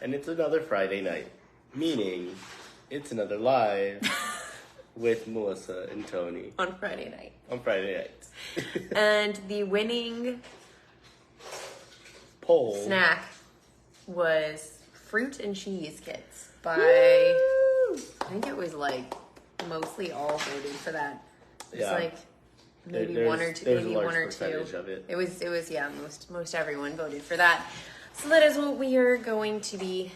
And it's another Friday night, meaning it's another live with Melissa and Tony. On Friday night. On Friday nights. And the winning poll snack was fruit and cheese kits by, I think it was like mostly all voted for that. It's like maybe one or two. Of it. It was most everyone voted for that. So that is what we are going to be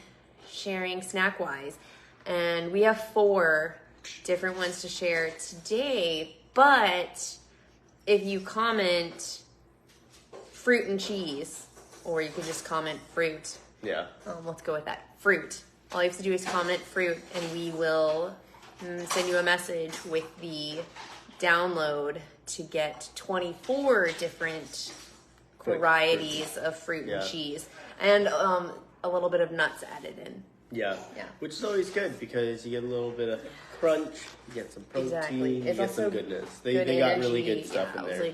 sharing snack wise. And we have 4 different ones to share today, but if you comment fruit and cheese, or you could just comment fruit. Yeah. Let's go with that. Fruit. All you have to do is comment fruit, and we will send you a message with the download to get 24 different varieties of fruit and cheese, and a little bit of nuts added in. Yeah. Which is always good because you get a little bit of crunch, you get some protein, you get some goodness. They got really good stuff in there.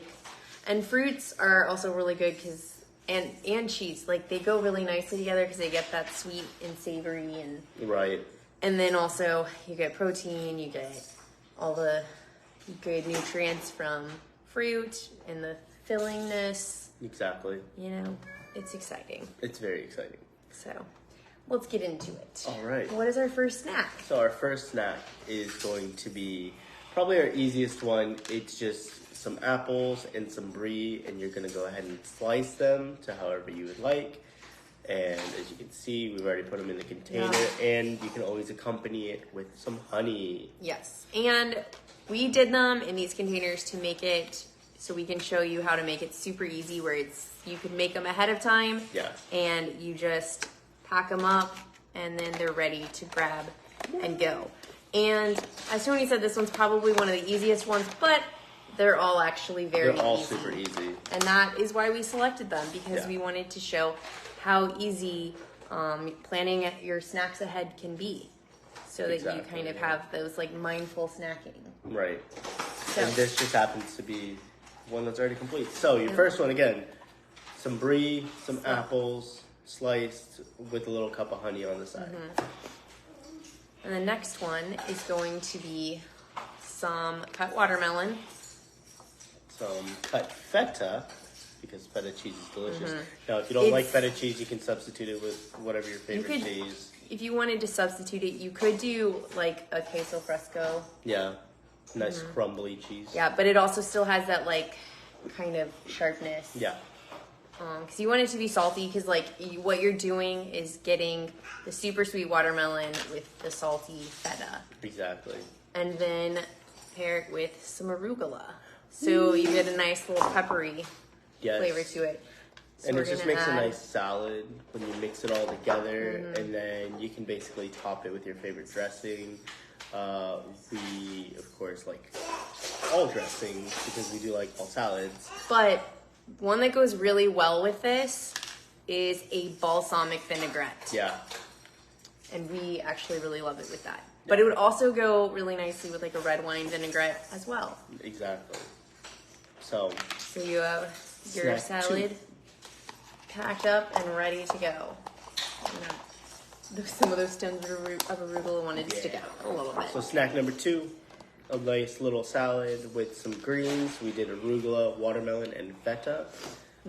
And fruits are also really good because and cheese, like they go really nicely together because they get that sweet and savory and and then also you get protein, you get all the good nutrients from fruit and the fillingness. Exactly. You know, it's exciting. It's very exciting. So let's get into it. All right. What is our first snack? So our first snack is going to be probably our easiest one. It's just some apples and some brie, and you're going to go ahead and slice them to however you would like. And as you can see, we've already put them in the container, and you can always accompany it with some honey. Yes, and we did them in these containers to make it so we can show you how to make it super easy, where you can make them ahead of time. Yeah. And you just pack them up, and then they're ready to grab and go. And as Tony said, this one's probably one of the easiest ones, but they're all actually very easy. They're all super easy. And that is why we selected them, because we wanted to show how easy planning your snacks ahead can be. So that you kind of have those like mindful snacking. Right. So. And this just happens to be one that's already complete. So your first one, again, some brie, some apples, sliced with a little cup of honey on the side. And the next one is going to be some cut watermelon. Some cut feta, because feta cheese is delicious. Now, if you don't like feta cheese, you can substitute it with whatever your favorite cheese. If you wanted to substitute it, you could do like a queso fresco. Yeah, nice crumbly cheese. Yeah, but it also still has that like kind of sharpness. Yeah. Because you want it to be salty, because like what you're doing is getting the super sweet watermelon with the salty feta. Exactly. And then pair it with some arugula. So you get a nice little peppery flavor to it. So and it just makes a nice salad when you mix it all together, and then you can basically top it with your favorite dressing. We, of course, like all dressings because we do like all salads. But one that goes really well with this is a balsamic vinaigrette. Yeah. And we actually really love it with that. Yeah. But it would also go really nicely with like a red wine vinaigrette as well. Exactly. So you have your salad packed up and ready to go. Some of those stems of arugula wanted to stick out a little bit. So snack number 2, a nice little salad with some greens. We did arugula, watermelon, and feta.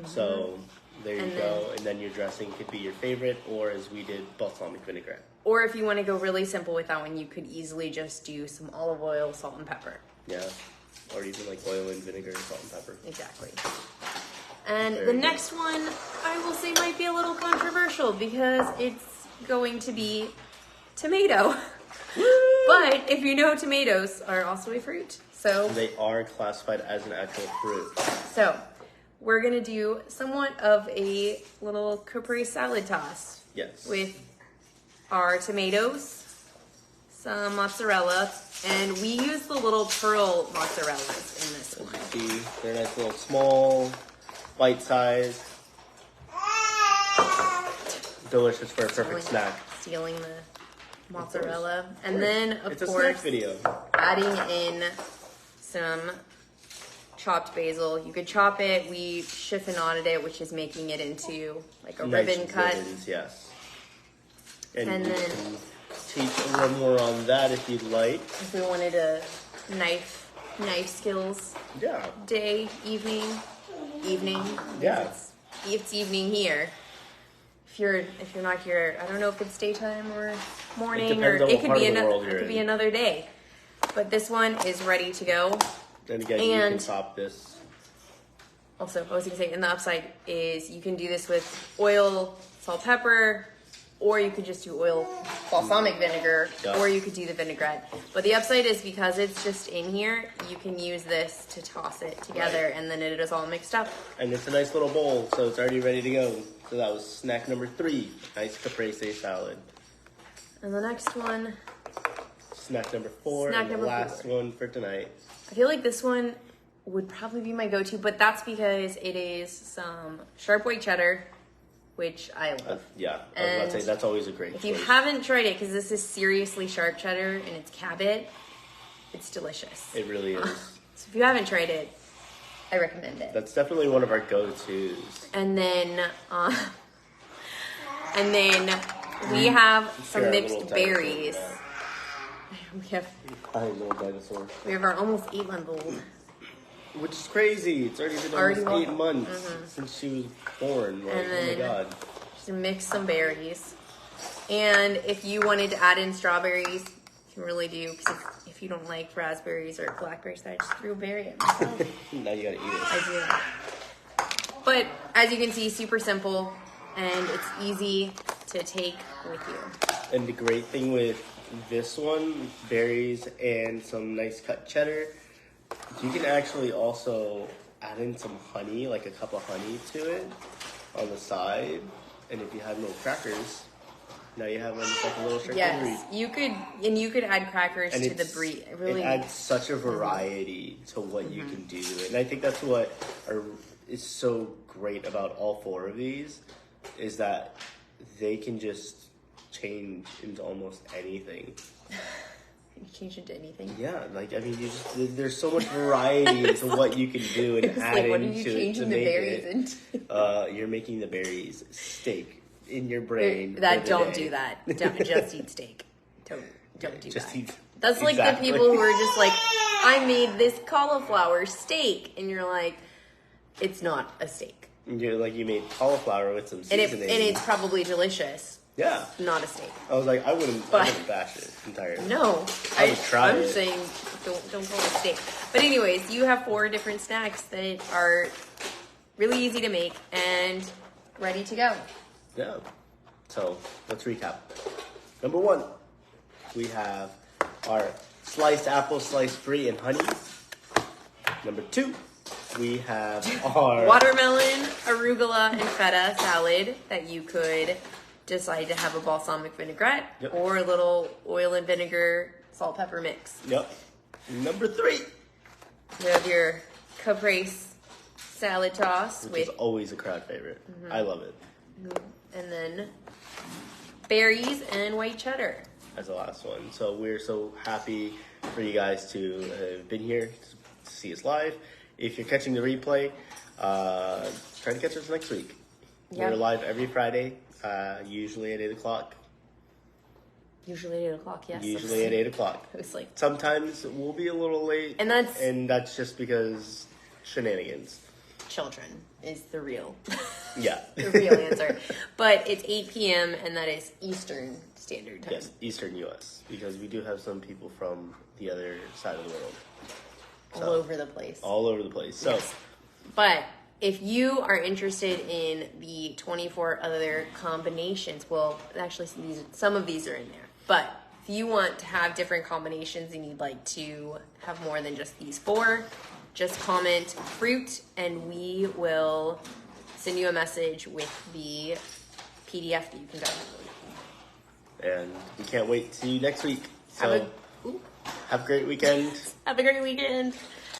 So there you go. And then your dressing could be your favorite, or as we did, balsamic vinaigrette. Or if you want to go really simple with that one, you could easily just do some olive oil, salt, and pepper. Yeah. Or even like oil and vinegar and salt and pepper. Exactly. And the next one, I will say, might be a little controversial because it's going to be tomato. But if you know, tomatoes are also a fruit. So they are classified as an actual fruit. So we're going to do somewhat of a little Caprese salad toss. Yes. With our tomatoes, some mozzarella, and we use the little pearl mozzarellas in this one. See, they're nice little small, bite size. Delicious for a perfect snack. Stealing the mozzarella. And then, of course, snack video. Adding in some chopped basil. You could chop it. We chiffonaded it, which is making it into like a nice ribbon cut. Ribbons, yes. And then you can teach a little more on that if you'd like. if we wanted a knife skills Yeah. day, evening. Yeah. It's evening here. If you're not here, I don't know if it's daytime or morning, or depends on it what could part be of the another. world It you're could be in. another day. But this one is ready to go. And again, you can top this. Also, I was gonna say, and the upside is you can do this with oil, salt, pepper, or you could just do oil, balsamic vinegar, Yeah. or you could do the vinaigrette. But the upside is because it's just in here, you can use this to toss it together, Right. and then it is all mixed up. And it's a nice little bowl, so it's already ready to go. So that was snack number 3. Nice caprese salad. And the next one, Snack number 4, Snack and the number last 4. one for tonight. I feel like this one would probably be my go-to, but that's because it is some sharp white cheddar, which I love. Yeah, I was about And to say that's always a great If you choice. haven't tried it, because this is seriously sharp cheddar and it's cabot, it's delicious. It really is. So if you haven't tried it, I recommend it. That's definitely one of our go-tos. And then we have Share some our mixed little berries. dinosaur. We I little dinosaur. have our almost 8-month-old. Which is crazy. It's already been Already almost 8 well- months since she was born. Like, And oh my then- god. Just mix some berries. And if you wanted to add in strawberries, you can really do, because if you don't like raspberries or blackberries, I just threw a berry at myself. Now you gotta eat it. I do. But as you can see, super simple, and it's easy to take with you. And the great thing with this one, berries and some nice cut cheddar, you can actually also add in some honey, like a cup of honey to it on the side. And if you have little crackers, now you have almost like a little charcuterie. Yes, you could add crackers And to the it's- brie. Really, It adds such a variety to what you can do. And I think that's what is so great about all 4 of these, is that they can just change into almost anything. you change into anything. Yeah, like, I mean, there's so much variety into what you can do and It's add like, what are into you it to changing the make berries it. into? You're making the berries steak in your brain. That for the don't day. do that. Don't just eat steak. Don't do Just that. eat. That's like Exactly. the people who are just like, I made this cauliflower steak, and you're like, it's not a steak, You're like, you made cauliflower with some and seasoning. it's probably delicious. Yeah. Not a steak. I was like, I wouldn't bash it entirely. No, I would try I'm it. saying don't call it a steak. But anyways, you have 4 different snacks that are really easy to make and ready to go. Yeah. So let's recap. Number 1, we have our sliced apple, sliced brie, and honey. Number 2, we have our Watermelon, arugula, and feta salad that you could decide to have a balsamic vinaigrette Yep. or a little oil and vinegar, salt, pepper mix. Yep. Number 3, You have your caprese salad toss which with, is always a crowd favorite. I love it. and then berries and white cheddar. As the last one. So we're so happy for you guys to have been here to see us live. If you're catching the replay, try to catch us next week. Yeah. We're live every Friday, usually at 8 o'clock. Usually at 8 o'clock, yes. Usually at 8 o'clock. It was like, Sometimes we'll be a little late, and that's and that's just because shenanigans. children is the real, Yeah. the real answer. But it's 8 p.m. and that is Eastern Standard Time. Yes, Eastern U.S. because we do have some people from the other side of the world. All over the place. All over the place. So, Yes. But if you are interested in the 24 other combinations, well, actually, some of these are in there. But if you want to have different combinations and you'd like to have more than just these 4, just comment fruit and we will send you a message with the PDF that you can download. and we can't wait to see you next week. Have So, have a great weekend. Have a great weekend.